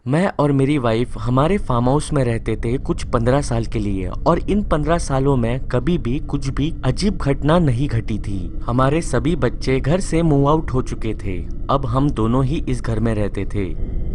मैं और मेरी वाइफ हमारे फार्म हाउस में रहते थे कुछ 15 साल के लिए और इन 15 सालों में कभी भी कुछ भी अजीब घटना नहीं घटी थी। हमारे सभी बच्चे घर से मूव आउट हो चुके थे। अब हम दोनों ही इस घर में रहते थे।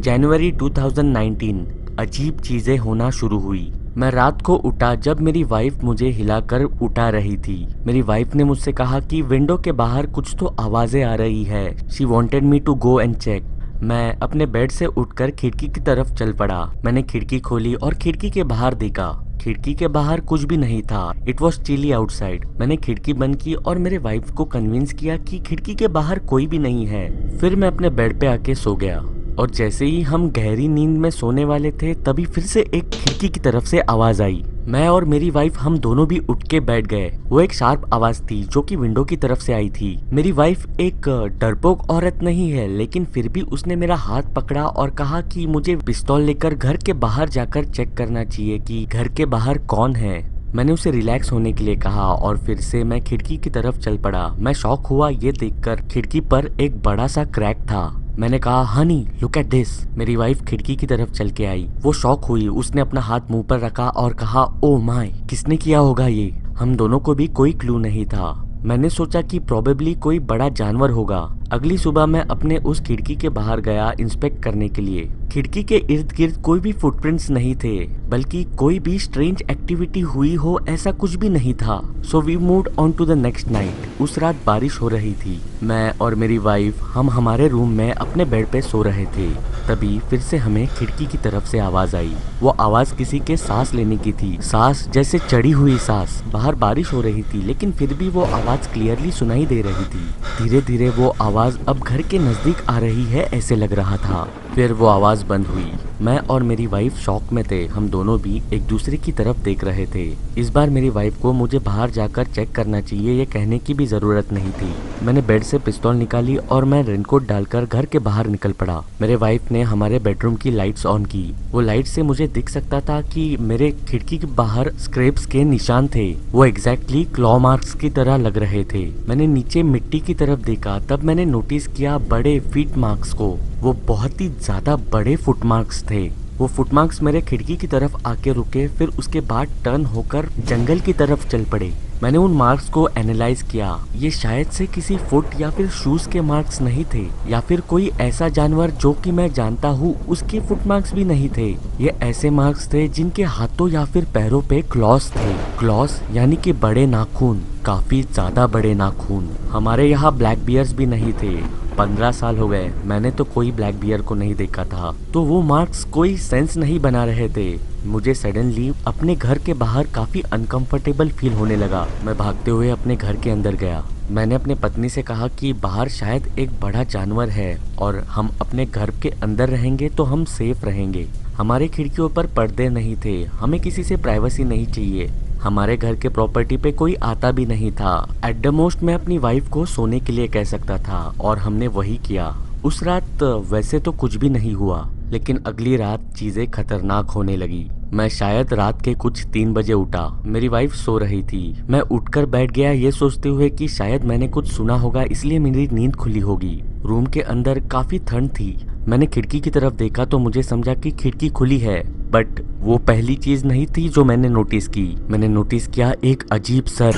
जनवरी 2019 अजीब चीजें होना शुरू हुई। मैं रात को उठा जब मेरी वाइफ मुझे हिलाकर उठा रही थी। मेरी वाइफ ने मुझसे कहा कि विंडो के बाहर कुछ तो आवाजें आ रही है। She wanted me to go and check. मैं अपने बेड से उठकर खिड़की की तरफ चल पड़ा। मैंने खिड़की खोली और खिड़की के बाहर देखा। खिड़की के बाहर कुछ भी नहीं था। It was chilly outside. मैंने खिड़की बंद की और मेरे वाइफ को कन्विंस किया कि खिड़की के बाहर कोई भी नहीं है। फिर मैं अपने बेड पे आके सो गया और जैसे ही हम गहरी नींद में सोने वाले थे तभी फिर से एक खिड़की की तरफ से आवाज आई। मैं और मेरी वाइफ हम दोनों भी उठ के बैठ गए। वो एक शार्प आवाज थी जो कि विंडो की तरफ से आई थी। मेरी वाइफ एक डरपोक औरत नहीं है, लेकिन फिर भी उसने मेरा हाथ पकड़ा और कहा कि मुझे पिस्तौल लेकर घर के बाहर जाकर चेक करना चाहिए कि घर के बाहर कौन है। मैंने उसे रिलैक्स होने के लिए कहा और फिर से मैं खिड़की की तरफ चल पड़ा। मैं शॉक हुआ ये देखकर खिड़की पर एक बड़ा सा क्रैक था। मैंने कहा हनी लुक एट दिस। मेरी वाइफ खिड़की की तरफ चल के आई। वो शॉक हुई। उसने अपना हाथ मुंह पर रखा और कहा ओ माय, किसने किया होगा ये। हम दोनों को भी कोई क्लू नहीं था। मैंने सोचा कि प्रोबेबली कोई बड़ा जानवर होगा। अगली सुबह मैं अपने उस खिड़की के बाहर गया इंस्पेक्ट करने के लिए। खिड़की के इर्द गिर्द कोई भी फुटप्रिंट्स नहीं थे, बल्कि कोई भी स्ट्रेंज एक्टिविटी हुई हो ऐसा कुछ भी नहीं था। So we moved on to the next night. उस रात बारिश हो रही थी। मैं और मेरी वाइफ हम हमारे रूम में अपने बेड पे सो रहे थे। तभी फिर से हमें खिड़की की तरफ से आवाज आई। वो आवाज किसी के सांस लेने की थी। सांस जैसे चढ़ी हुई सांस। बाहर बारिश हो रही थी लेकिन फिर भी वो आवाज क्लियरली सुनाई दे रही थी। धीरे धीरे वो आवाज अब घर के नजदीक आ रही है ऐसे लग रहा था। फिर वो आवाज बंद हुई। मैं और मेरी वाइफ शॉक में थे। हम दोनों भी एक दूसरे की तरफ देख रहे थे। इस बार मेरी वाइफ को मुझे बाहर जाकर चेक करना चाहिए ये कहने की भी जरूरत नहीं थी। मैंने बेड से पिस्तौल निकाली और मैं रेनकोट डालकर घर के बाहर निकल पड़ा। मेरे वाइफ ने हमारे बेडरूम की लाइट्स ऑन की। वो लाइट से मुझे दिख सकता था कि मेरे खिड़की के बाहर स्क्रैप्स के निशान थे। वो एग्जैक्टली क्लॉ मार्क्स की तरह लग रहे थे। मैंने नीचे मिट्टी की तरफ देखा तब मैंने नोटिस किया बड़े फीट मार्क्स को। वो बहुत ही ज्यादा बड़े फुटमार्क्स थे। वो फुटमार्क्स मेरे खिड़की की तरफ आके रुके, फिर उसके बाद टर्न होकर जंगल की तरफ चल पड़े। मैंने उन मार्क्स को एनालाइज किया। ये शायद से किसी फुट या फिर शूज के मार्क्स नहीं थे, या फिर कोई ऐसा जानवर जो कि मैं जानता हूँ उसके फुटमार्क्स भी नहीं थे। ये ऐसे मार्क्स थे जिनके हाथों या फिर पैरों पे क्लॉस थे। क्लॉस यानी कि बड़े नाखून, काफी ज्यादा बड़े नाखून। हमारे यहाँ ब्लैक बियर्स भी नहीं थे। 15 साल हो गए, मैंने तो कोई ब्लैक बियर को नहीं देखा था। तो वो मार्क्स कोई सेंस नहीं बना रहे थे। मुझे सडनली अपने घर के बाहर काफी अनकंफर्टेबल फील होने लगा। मैं भागते हुए अपने घर के अंदर गया। मैंने अपने पत्नी से कहा कि बाहर शायद एक बड़ा जानवर है और हम अपने घर के अंदर रहेंगे तो हम सेफ रहेंगे। हमारे खिड़कियों पर पर्दे नहीं थे। हमें किसी से प्राइवेसी नहीं चाहिए। हमारे घर के प्रॉपर्टी पे कोई आता भी नहीं था। एट द मोस्ट मैं अपनी वाइफ को सोने के लिए कह सकता था और हमने वही किया। उस रात वैसे तो कुछ भी नहीं हुआ, लेकिन अगली रात चीजें खतरनाक होने लगी। मैं शायद रात के कुछ 3 बजे उठा। मेरी वाइफ सो रही थी। मैं उठकर बैठ गया ये सोचते हुए कि शायद मैंने कुछ सुना होगा इसलिए मेरी नींद खुली होगी। रूम के अंदर काफी ठंड थी। मैंने खिड़की की तरफ देखा तो मुझे समझा कि खिड़की खुली है, बट वो पहली चीज नहीं थी जो मैंने नोटिस की। मैंने नोटिस किया एक अजीब सर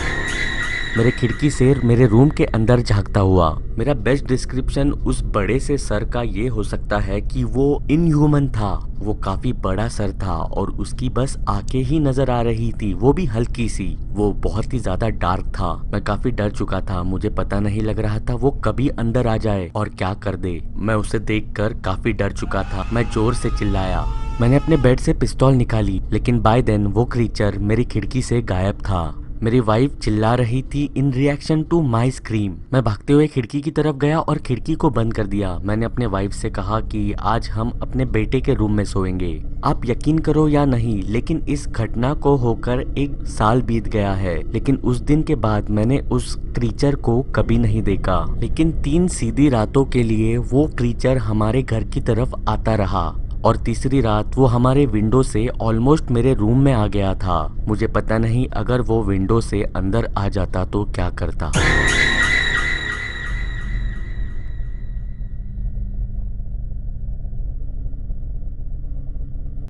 मेरे खिड़की से मेरे रूम के अंदर झांकता हुआ। मेरा बेस्ट डिस्क्रिप्शन उस बड़े से सर का ये हो सकता है कि वो इनह्यूमन था। वो काफी बड़ा सर था और उसकी बस आंखें ही नजर आ रही थी, वो भी हल्की सी। वो बहुत ही ज्यादा डार्क था। मैं काफी डर चुका था। मुझे पता नहीं लग रहा था वो कभी अंदर आ जाए और क्या कर दे। मैं उसे देखकर काफी डर चुका था। मैं जोर से चिल्लाया। मैंने अपने बेड से पिस्तौल निकाली, लेकिन बाय देन वो क्रीचर मेरी खिड़की से गायब था। मेरी वाइफ चिल्ला रही थी इन रिएक्शन टू माई स्क्रीम। मैं भागते हुए खिड़की की तरफ गया और खिड़की को बंद कर दिया। मैंने अपने वाइफ से कहा कि आज हम अपने बेटे के रूम में सोएंगे। आप यकीन करो या नहीं, लेकिन इस घटना को होकर 1 साल बीत गया है, लेकिन उस दिन के बाद मैंने उस क्रीचर को कभी नहीं देखा। लेकिन 3 सीधी रातों के लिए वो क्रीचर हमारे घर की तरफ आता रहा और तीसरी रात वो हमारे विंडो से ऑलमोस्ट मेरे रूम में आ गया था। मुझे पता नहीं अगर वो विंडो से अंदर आ जाता तो क्या करता।